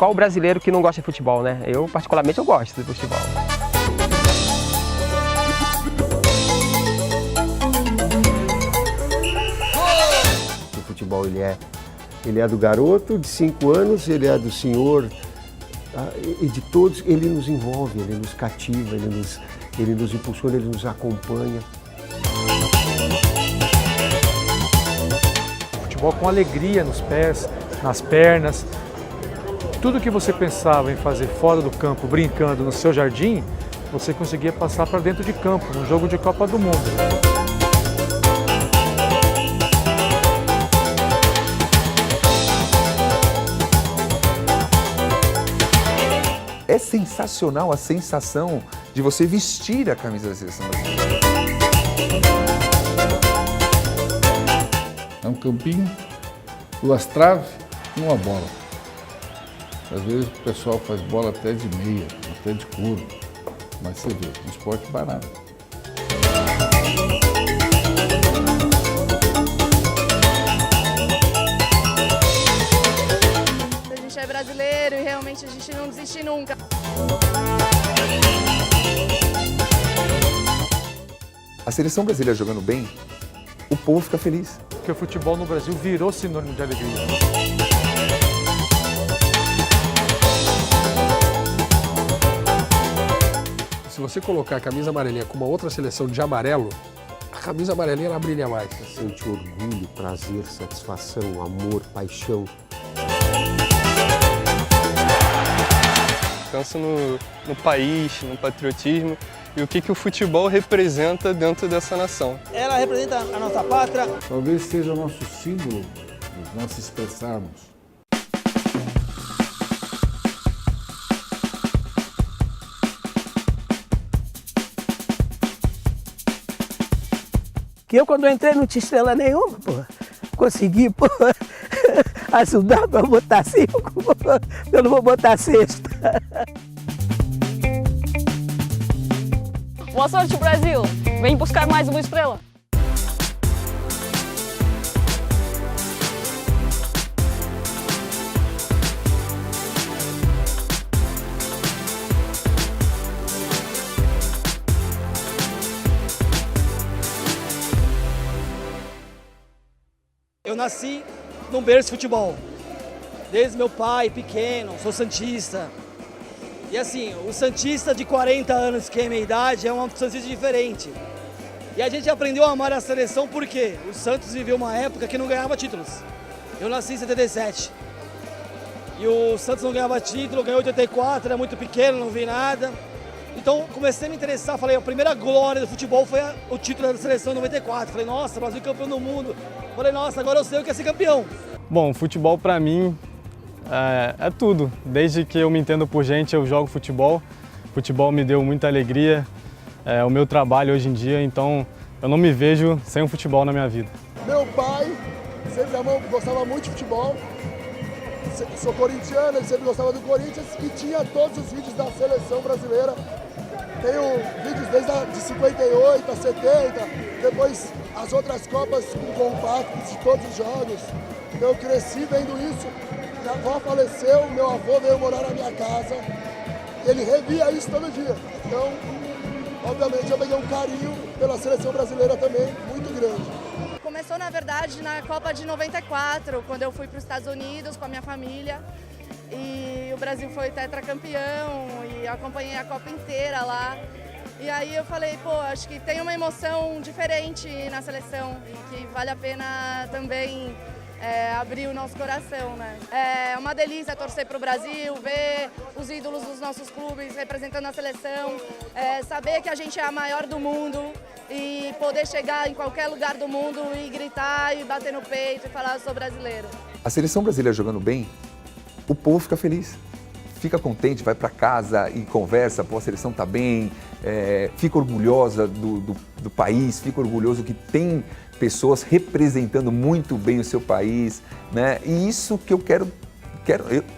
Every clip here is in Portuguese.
qual brasileiro que não gosta de futebol, né? Eu, particularmente, eu gosto de futebol. O futebol, ele é do garoto de 5 anos, ele é do senhor, e de todos, ele nos envolve, ele nos cativa, ele nos impulsiona, ele nos acompanha. Futebol com alegria nos pés, nas pernas. Tudo que você pensava em fazer fora do campo, brincando no seu jardim, você conseguia passar para dentro de campo, num jogo de Copa do Mundo. É sensacional a sensação de você vestir a camisa da seleção brasileira. É um campinho, 2 traves e uma bola. Às vezes o pessoal faz bola até de meia, até de couro, mas você vê, um esporte barato. A gente é brasileiro e realmente a gente não desiste nunca. A seleção brasileira jogando bem, o povo fica feliz. Porque o futebol no Brasil virou sinônimo de alegria. Se você colocar a camisa amarelinha com uma outra seleção de amarelo, a camisa amarelinha ela brilha mais. Você sente orgulho, prazer, satisfação, amor, paixão. Penso no país, no patriotismo e o que o futebol representa dentro dessa nação. Ela representa a nossa pátria. Talvez seja o nosso símbolo, nós se expressarmos. Que eu, quando eu entrei, não tinha estrela nenhuma, pô. Consegui, pô, ajudar para botar 5, eu não vou botar 6. Boa sorte, Brasil! Vem buscar mais uma estrela! Eu nasci num berço de futebol. Desde meu pai, pequeno, sou santista. E assim, o santista de 40 anos, que é a minha idade, é um santista diferente. E a gente aprendeu a amar a seleção porque o Santos viveu uma época que não ganhava títulos. Eu nasci em 77. E o Santos não ganhava título, ganhou em 84, era muito pequeno, não vi nada. Então comecei a me interessar, falei, a primeira glória do futebol foi o título da seleção em 94. Falei, nossa, Brasil campeão do mundo. Falei, nossa, agora eu sei o que é ser campeão. Bom, futebol para mim é tudo. Desde que eu me entendo por gente, eu jogo futebol. Futebol me deu muita alegria, é o meu trabalho hoje em dia, então eu não me vejo sem o futebol na minha vida. Meu pai sempre gostava muito de futebol. Sou corintiano, ele sempre gostava do Corinthians e tinha todos os vídeos da seleção brasileira. Tenho vídeos desde de 58 a 70, depois as outras Copas com compactos de todos os jogos. Eu cresci vendo isso. Minha avó faleceu, meu avô veio morar na minha casa. Ele revia isso todo dia. Então, obviamente, eu peguei um carinho pela seleção brasileira também muito grande. Começou, na verdade, na Copa de 94, quando eu fui para os Estados Unidos com a minha família. E o Brasil foi tetracampeão e acompanhei a Copa inteira lá. E aí eu falei, pô, acho que tem uma emoção diferente na seleção e que vale a pena também abrir o nosso coração, né? É uma delícia torcer para o Brasil, ver os ídolos dos nossos clubes representando a seleção, saber que a gente é a maior do mundo e poder chegar em qualquer lugar do mundo e gritar e bater no peito e falar, eu sou brasileiro. A seleção brasileira jogando bem, o povo fica feliz, fica contente, vai para casa e conversa, pô, a seleção tá bem, fica orgulhosa do país, fica orgulhoso que tem pessoas representando muito bem o seu país, né? E isso que eu quero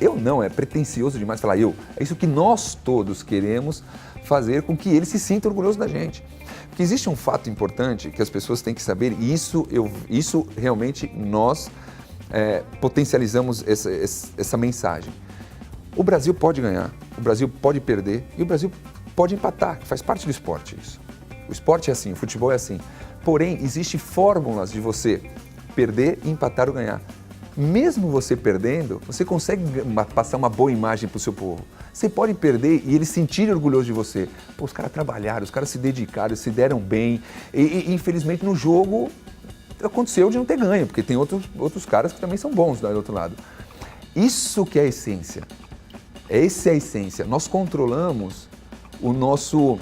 eu não, é pretensioso demais falar é isso que nós todos queremos fazer com que ele se sinta orgulhoso da gente. Porque existe um fato importante que as pessoas têm que saber, e isso realmente nós potencializamos essa mensagem. O Brasil pode ganhar, o Brasil pode perder e o Brasil pode empatar, que faz parte do esporte isso. O esporte é assim, o futebol é assim. Porém, existem fórmulas de você perder, empatar ou ganhar. Mesmo você perdendo, você consegue passar uma boa imagem para o seu povo. Você pode perder e eles sentirem orgulhosos de você. Pô, os caras trabalharam, os caras se dedicaram, se deram bem. E infelizmente no jogo aconteceu de não ter ganho, porque tem outros caras que também são bons do outro lado. Isso que é a essência. Essa é a essência. Nós controlamos o nosso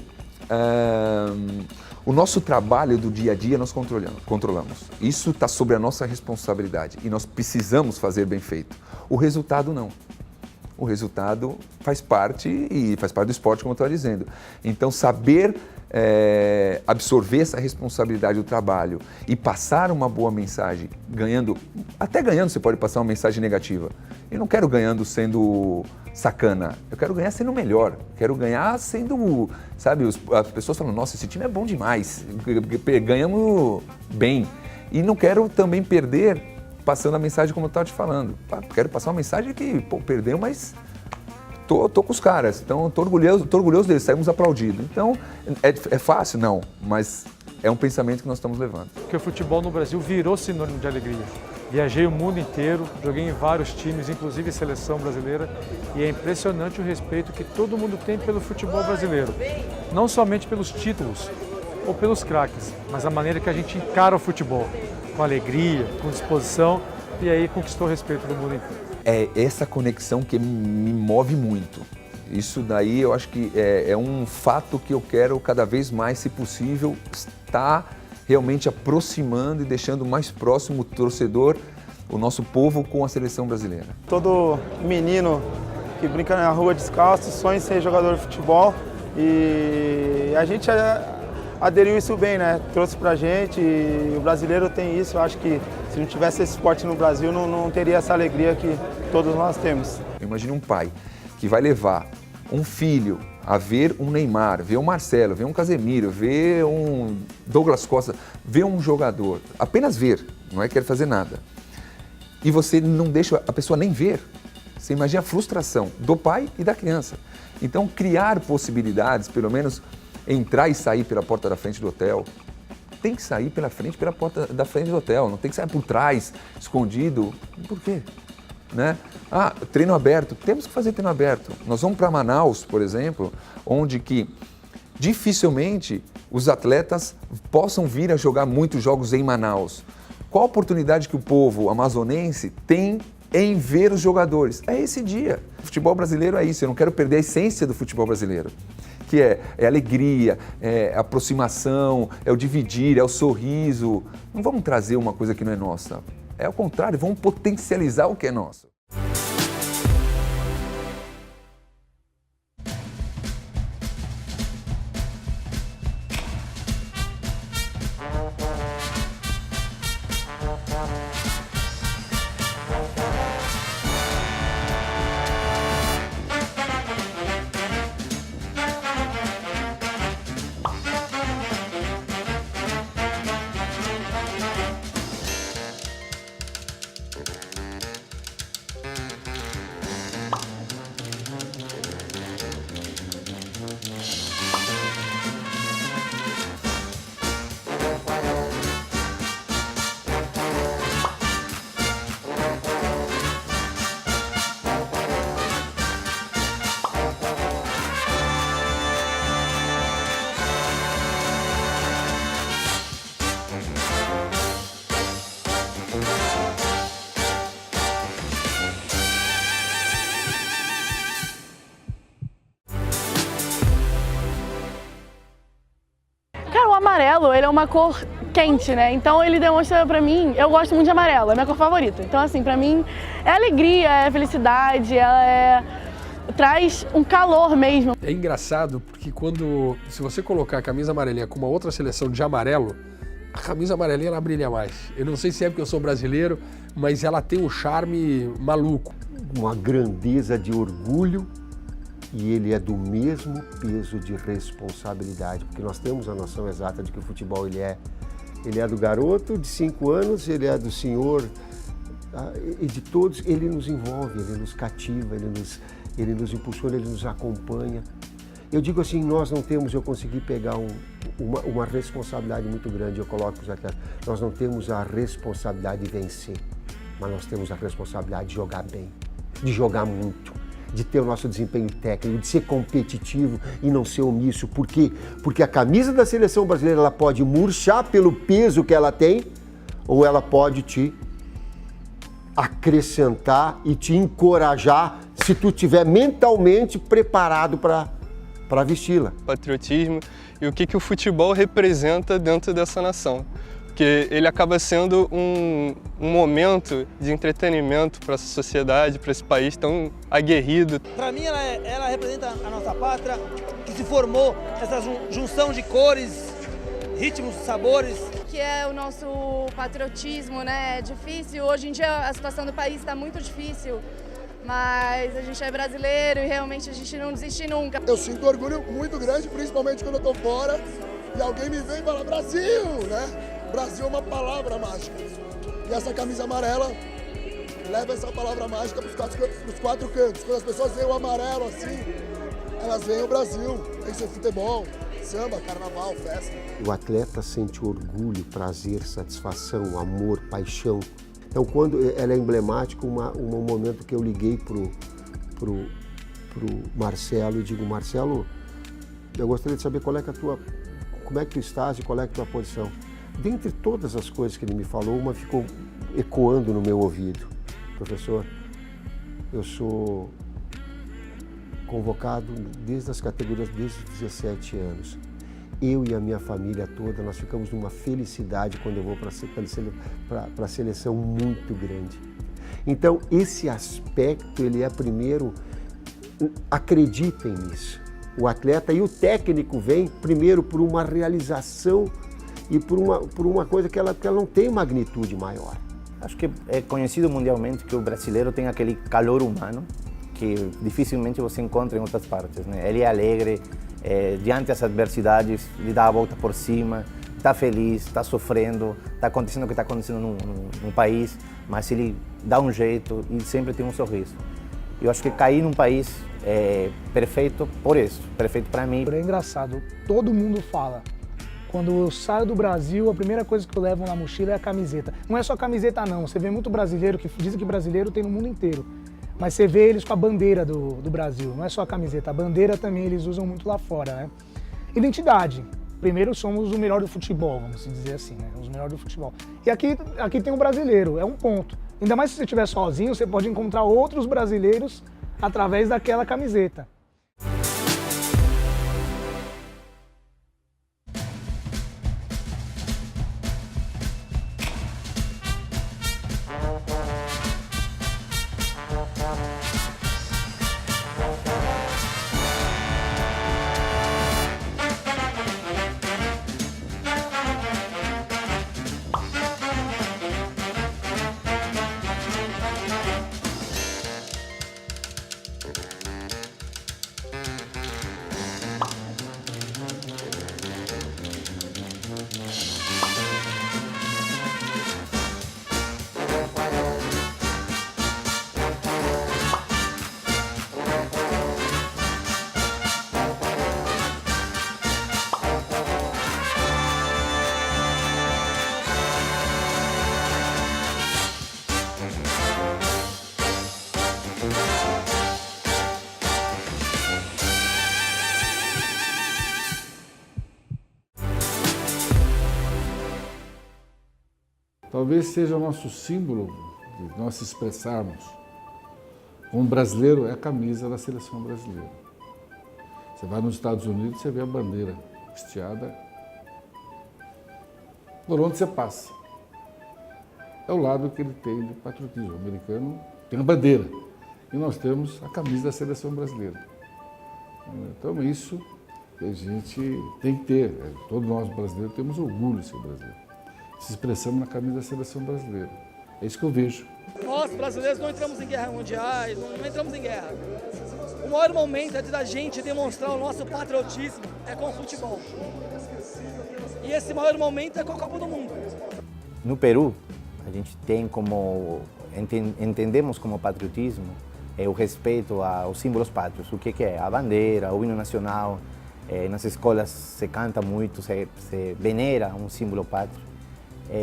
trabalho do dia a dia, nós controlamos. Isso está sobre a nossa responsabilidade e nós precisamos fazer bem feito. O resultado não. O resultado faz parte do esporte, como eu estava dizendo. Então, saber absorver essa responsabilidade do trabalho e passar uma boa mensagem, até ganhando você pode passar uma mensagem negativa. Eu não quero ganhando sendo sacana, eu quero ganhar sendo melhor, quero ganhar sendo, sabe, as pessoas falam, nossa, esse time é bom demais, ganhamos bem. E não quero também perder passando a mensagem como eu estava te falando. Quero passar uma mensagem que, pô, perdeu, mas tô com os caras, então tô orgulhoso deles, saímos aplaudidos. Então, é fácil? Não, mas é um pensamento que nós estamos levando. Porque o futebol no Brasil virou sinônimo de alegria. Viajei o mundo inteiro, joguei em vários times, inclusive seleção brasileira, e é impressionante o respeito que todo mundo tem pelo futebol brasileiro. Não somente pelos títulos ou pelos craques, mas a maneira que a gente encara o futebol, com alegria, com disposição, e aí conquistou o respeito do mundo inteiro. É essa conexão que me move muito. Isso daí eu acho que é um fato que eu quero cada vez mais, se possível, estar realmente aproximando e deixando mais próximo o torcedor, o nosso povo, com a seleção brasileira. Todo menino que brinca na rua descalço sonha em ser jogador de futebol e a gente aderiu isso bem, né? Trouxe pra gente e o brasileiro tem isso. Eu acho que se não tivesse esse esporte no Brasil, não teria essa alegria que todos nós temos. Imagine um pai que vai levar um filho a ver um Neymar, ver um Marcelo, ver um Casemiro, ver um Douglas Costa, ver um jogador, apenas ver, não é querer fazer nada. E você não deixa a pessoa nem ver. Você imagina a frustração do pai e da criança. Então, criar possibilidades, pelo menos entrar e sair pela porta da frente do hotel, tem que sair pela porta da frente do hotel, não tem que sair por trás, escondido. Por quê? Né? Treino aberto, temos que fazer treino aberto. Nós vamos para Manaus, por exemplo, onde que dificilmente os atletas possam vir a jogar muitos jogos em Manaus. Qual a oportunidade que o povo amazonense tem em ver os jogadores? É esse dia. O futebol brasileiro é isso, eu não quero perder a essência do futebol brasileiro, que é alegria, é aproximação, é o dividir, é o sorriso. Não vamos trazer uma coisa que não é nossa. É o contrário, vamos potencializar o que é nosso. Cara, o amarelo, ele é uma cor quente, né? Então ele demonstra pra mim, eu gosto muito de amarelo, é a minha cor favorita. Então assim, pra mim é alegria, é felicidade, ela traz um calor mesmo. É engraçado porque se você colocar a camisa amarelinha com uma outra seleção de amarelo, a camisa amarelinha ela brilha mais. Eu não sei se é porque eu sou brasileiro, mas ela tem um charme maluco. Uma grandeza de orgulho. E ele é do mesmo peso de responsabilidade, porque nós temos a noção exata de que o futebol ele é do garoto de 5 anos, ele é do senhor, e de todos, ele nos envolve, ele nos cativa, ele nos impulsiona, ele nos acompanha. Eu digo assim, nós não temos, eu consegui pegar uma responsabilidade muito grande, eu coloco os atletas, nós não temos a responsabilidade de vencer, mas nós temos a responsabilidade de jogar bem, de jogar muito, de ter o nosso desempenho técnico, de ser competitivo e não ser omisso. Por quê? Porque a camisa da seleção brasileira ela pode murchar pelo peso que ela tem, ou ela pode te acrescentar e te encorajar se tu estiver mentalmente preparado para vesti-la. Patriotismo e o que o futebol representa dentro dessa nação. Porque ele acaba sendo um momento de entretenimento para essa sociedade, para esse país tão aguerrido. Para mim, ela representa a nossa pátria, que se formou essa junção de cores, ritmos, sabores. Que é o nosso patriotismo, né? É difícil, hoje em dia a situação do país está muito difícil, mas a gente é brasileiro e realmente a gente não desiste nunca. Eu sinto orgulho muito grande, principalmente quando eu tô fora e alguém me vem e fala Brasil, né? Brasil é uma palavra mágica. E essa camisa amarela leva essa palavra mágica para os quatro cantos. Quando as pessoas veem o amarelo assim, elas veem o Brasil. Tem que ser futebol, samba, carnaval, festa. O atleta sente orgulho, prazer, satisfação, amor, paixão. Então, quando ela é emblemática, um momento que eu liguei pro Marcelo e digo, Marcelo, eu gostaria de saber como é que tu estás e qual é a tua posição. Dentre todas as coisas que ele me falou, uma ficou ecoando no meu ouvido. Professor, eu sou convocado desde as categorias, desde os 17 anos. Eu e a minha família toda, nós ficamos numa felicidade quando eu vou para a seleção muito grande. Então, esse aspecto, ele é primeiro, acreditem nisso. O atleta e o técnico vem primeiro por uma realização e por uma coisa que ela não tem magnitude maior. Acho que é conhecido mundialmente que o brasileiro tem aquele calor humano que dificilmente você encontra em outras partes, né? Ele é alegre, diante das adversidades, ele dá a volta por cima, está feliz, está sofrendo, está acontecendo o que está acontecendo num país, mas ele dá um jeito e sempre tem um sorriso. Eu acho que cair num país é perfeito por isso, perfeito para mim. É engraçado, todo mundo fala. Quando eu saio do Brasil, a primeira coisa que eu levo na mochila é a camiseta. Não é só camiseta não, você vê muito brasileiro que dizem que brasileiro tem no mundo inteiro. Mas você vê eles com a bandeira do Brasil, não é só a camiseta, a bandeira também eles usam muito lá fora, né? Identidade. Primeiro somos o melhor do futebol, vamos dizer assim, né? Os melhores do futebol. E aqui tem um brasileiro, é um ponto. Ainda mais se você estiver sozinho, você pode encontrar outros brasileiros através daquela camiseta. Talvez seja o nosso símbolo de nós se expressarmos. Como brasileiro é a camisa da seleção brasileira. Você vai nos Estados Unidos, você vê a bandeira estiada por onde você passa. É o lado que ele tem de patriotismo. O americano tem a bandeira e nós temos a camisa da seleção brasileira. Então isso a gente tem que ter. Todos nós brasileiros temos orgulho de ser brasileiro. Se expressamos na camisa da seleção brasileira. É isso que eu vejo. Nós, brasileiros, não entramos em guerras mundiais, não entramos em guerra. O maior momento é da gente demonstrar o nosso patriotismo é com o futebol. E esse maior momento é com a Copa do Mundo. No Peru, a gente tem como, entendemos como patriotismo o respeito aos símbolos pátrios, o que é a bandeira, o hino nacional. Nas escolas se canta muito, se venera um símbolo pátrio.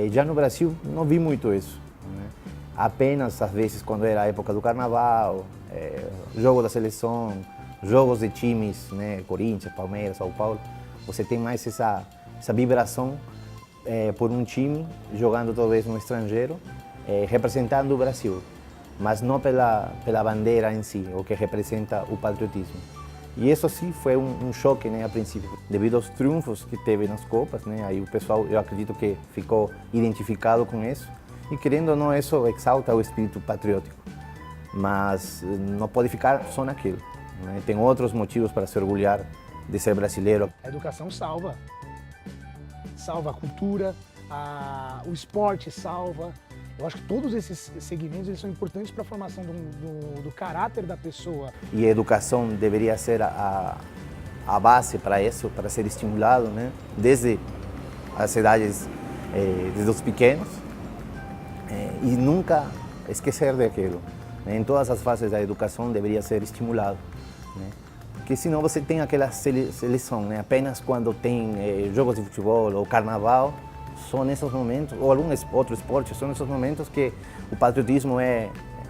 Já no Brasil não vi muito isso, né? Apenas às vezes quando era a época do carnaval, jogo da seleção, jogos de times, né? Corinthians, Palmeiras, São Paulo, você tem mais essa vibração por um time jogando talvez no estrangeiro, representando o Brasil, mas não pela bandeira em si, o que representa o patriotismo. E isso sim foi um choque, né, a princípio, devido aos triunfos que teve nas Copas, né? Aí o pessoal, eu acredito que ficou identificado com isso. E querendo ou não, isso exalta o espírito patriótico. Mas não pode ficar só naquilo, né? Tem outros motivos para se orgulhar de ser brasileiro. A educação salva. Salva a cultura, o esporte salva. Eu acho que todos esses segmentos eles são importantes para a formação do caráter da pessoa. E a educação deveria ser a base para isso, para ser estimulado, né? Desde as idades, desde os pequenos, e nunca esquecer daquilo, né? Em todas as fases da educação deveria ser estimulado, né? Porque senão você tem aquela seleção, né? Apenas quando tem jogos de futebol ou carnaval, são nesses momentos, ou algum outro esporte, são nesses momentos que o patriotismo é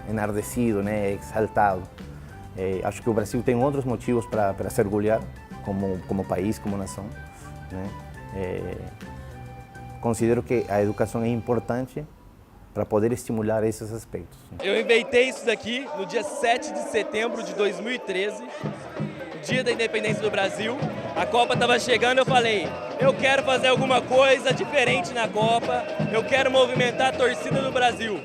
enardecido, né, é exaltado. Acho que o Brasil tem outros motivos para se orgulhar como país, como nação, né? Considero que a educação é importante para poder estimular esses aspectos. Eu inventei isso daqui no dia 7 de setembro de 2013, dia da independência do Brasil. A Copa estava chegando, eu falei, eu quero fazer alguma coisa diferente na Copa, eu quero movimentar a torcida do Brasil.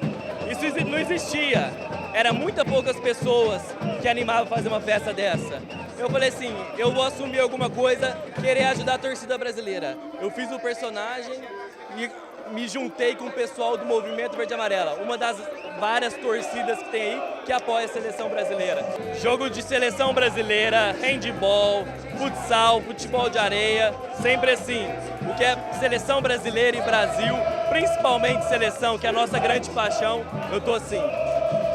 Isso não existia, eram muito poucas pessoas que animavam a fazer uma festa dessa. Eu falei assim, eu vou assumir alguma coisa, querer ajudar a torcida brasileira. Eu fiz o personagem e me juntei com o pessoal do Movimento Verde e Amarela, uma das várias torcidas que tem aí que apoia a seleção brasileira. Jogo de seleção brasileira, handball, futsal, futebol de areia, sempre assim. O que é seleção brasileira e Brasil, principalmente seleção, que é a nossa grande paixão, eu tô assim.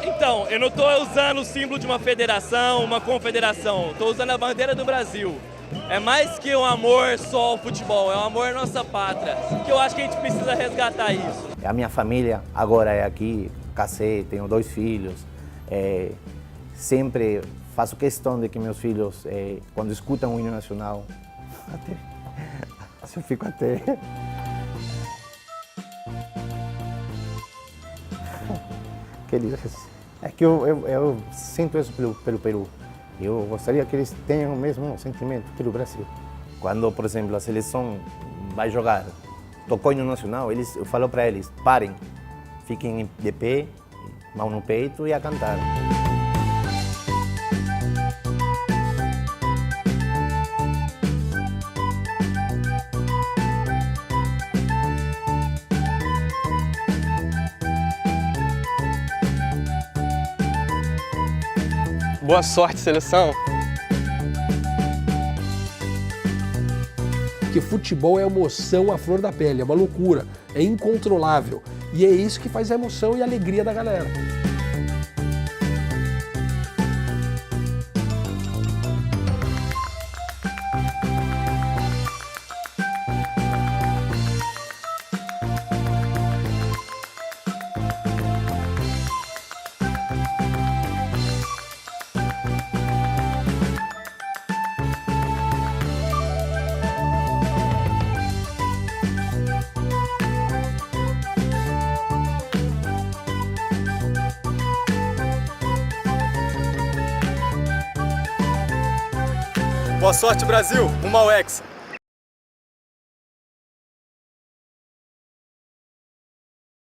Então, eu não tô usando o símbolo de uma federação, uma confederação, tô usando a bandeira do Brasil. É mais que um amor só ao futebol, é um amor à nossa pátria, que eu acho que a gente precisa resgatar isso. A minha família agora é aqui, casei, tenho 2 filhos. Sempre faço questão de que meus filhos, quando escutam o hino nacional, eu fico até... É que eu sinto isso pelo Peru. Eu gostaria que eles tenham o mesmo sentimento pelo Brasil. Quando, por exemplo, a seleção vai jogar, tocou o hino nacional, eu falo para eles, parem, fiquem de pé, mão no peito e a cantar. Boa sorte, seleção! Porque futebol é emoção à flor da pele, é uma loucura, é incontrolável. E é isso que faz a emoção e a alegria da galera. Boa sorte, Brasil! Rumo ao Hexa!